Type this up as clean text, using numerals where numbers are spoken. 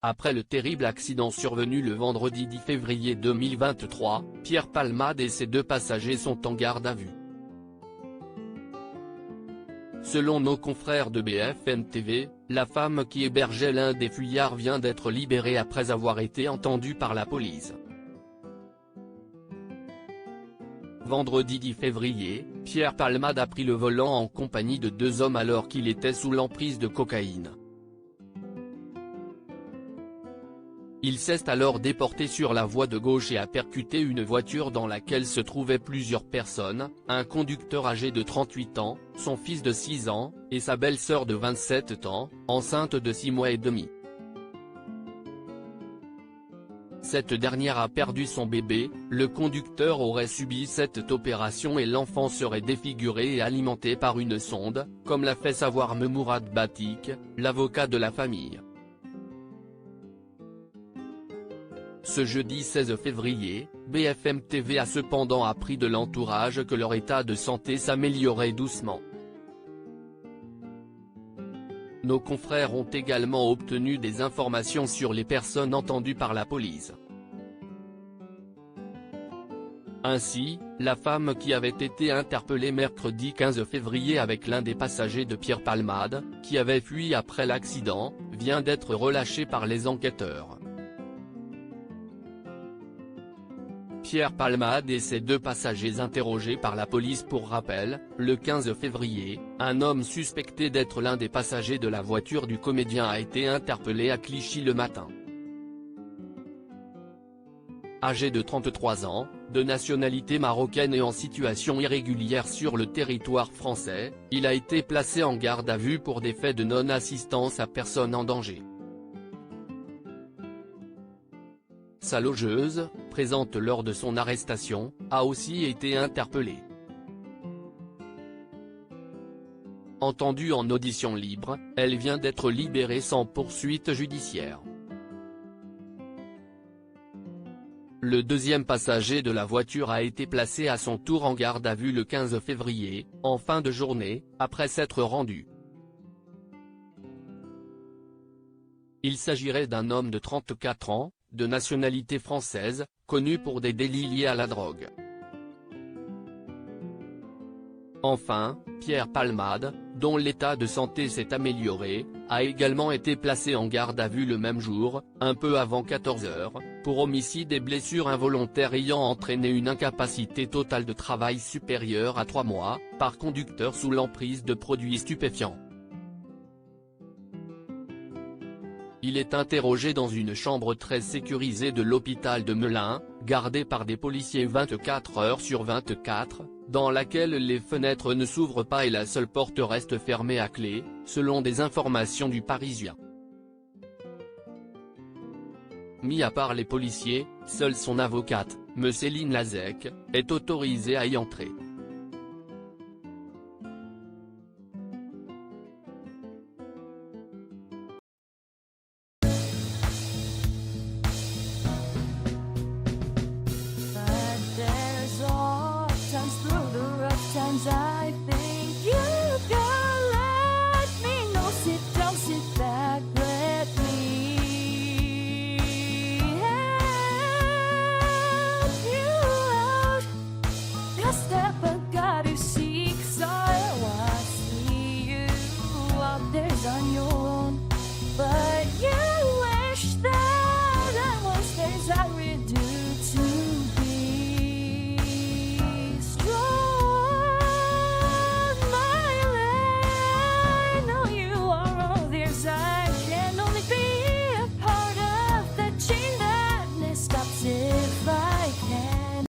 Après le terrible accident survenu le vendredi 10 février 2023, Pierre Palmade et ses 2 passagers sont en garde à vue. Selon nos confrères de BFM TV, la femme qui hébergeait l'un des fuyards vient d'être libérée après avoir été entendue par la police. Vendredi 10 février, Pierre Palmade a pris le volant en compagnie de 2 hommes alors qu'il était sous l'emprise de cocaïne. Il s'est alors déporté sur la voie de gauche et a percuté une voiture dans laquelle se trouvaient plusieurs personnes, un conducteur âgé de 38 ans, son fils de 6 ans, et sa belle-sœur de 27 ans, enceinte de 6 mois et demi. Cette dernière a perdu son bébé, le conducteur aurait subi cette opération et l'enfant serait défiguré et alimenté par une sonde, comme l'a fait savoir Mourad Batik, l'avocat de la famille. Ce jeudi 16 février, BFM TV a cependant appris de l'entourage que leur état de santé s'améliorait doucement. Nos confrères ont également obtenu des informations sur les personnes entendues par la police. Ainsi, la femme qui avait été interpellée mercredi 15 février avec l'un des passagers de Pierre Palmade, qui avait fui après l'accident, vient d'être relâchée par les enquêteurs. Pierre Palmade et ses 2 passagers interrogés par la police. Pour rappel, le 15 février, un homme suspecté d'être l'un des passagers de la voiture du comédien a été interpellé à Clichy le matin. Âgé de 33 ans, de nationalité marocaine et en situation irrégulière sur le territoire français, il a été placé en garde à vue pour des faits de non-assistance à personne en danger. Sa logeuse, présente lors de son arrestation, a aussi été interpellée. Entendue en audition libre, elle vient d'être libérée sans poursuite judiciaire. Le 2e passager de la voiture a été placé à son tour en garde à vue le 15 février, en fin de journée, après s'être rendu. Il s'agirait d'un homme de 34 ans, de nationalité française, connu pour des délits liés à la drogue. Enfin, Pierre Palmade, dont l'état de santé s'est amélioré, a également été placé en garde à vue le même jour, un peu avant 14 h, pour homicide et blessures involontaires ayant entraîné une incapacité totale de travail supérieure à 3 mois, par conducteur sous l'emprise de produits stupéfiants. Il est interrogé dans une chambre très sécurisée de l'hôpital de Melun, gardé par des policiers 24 heures sur 24, dans laquelle les fenêtres ne s'ouvrent pas et la seule porte reste fermée à clé, selon des informations du Parisien. Mis à part les policiers, seule son avocate, Céline Lazec, est autorisée à y entrer. But there's all times through the rough times I think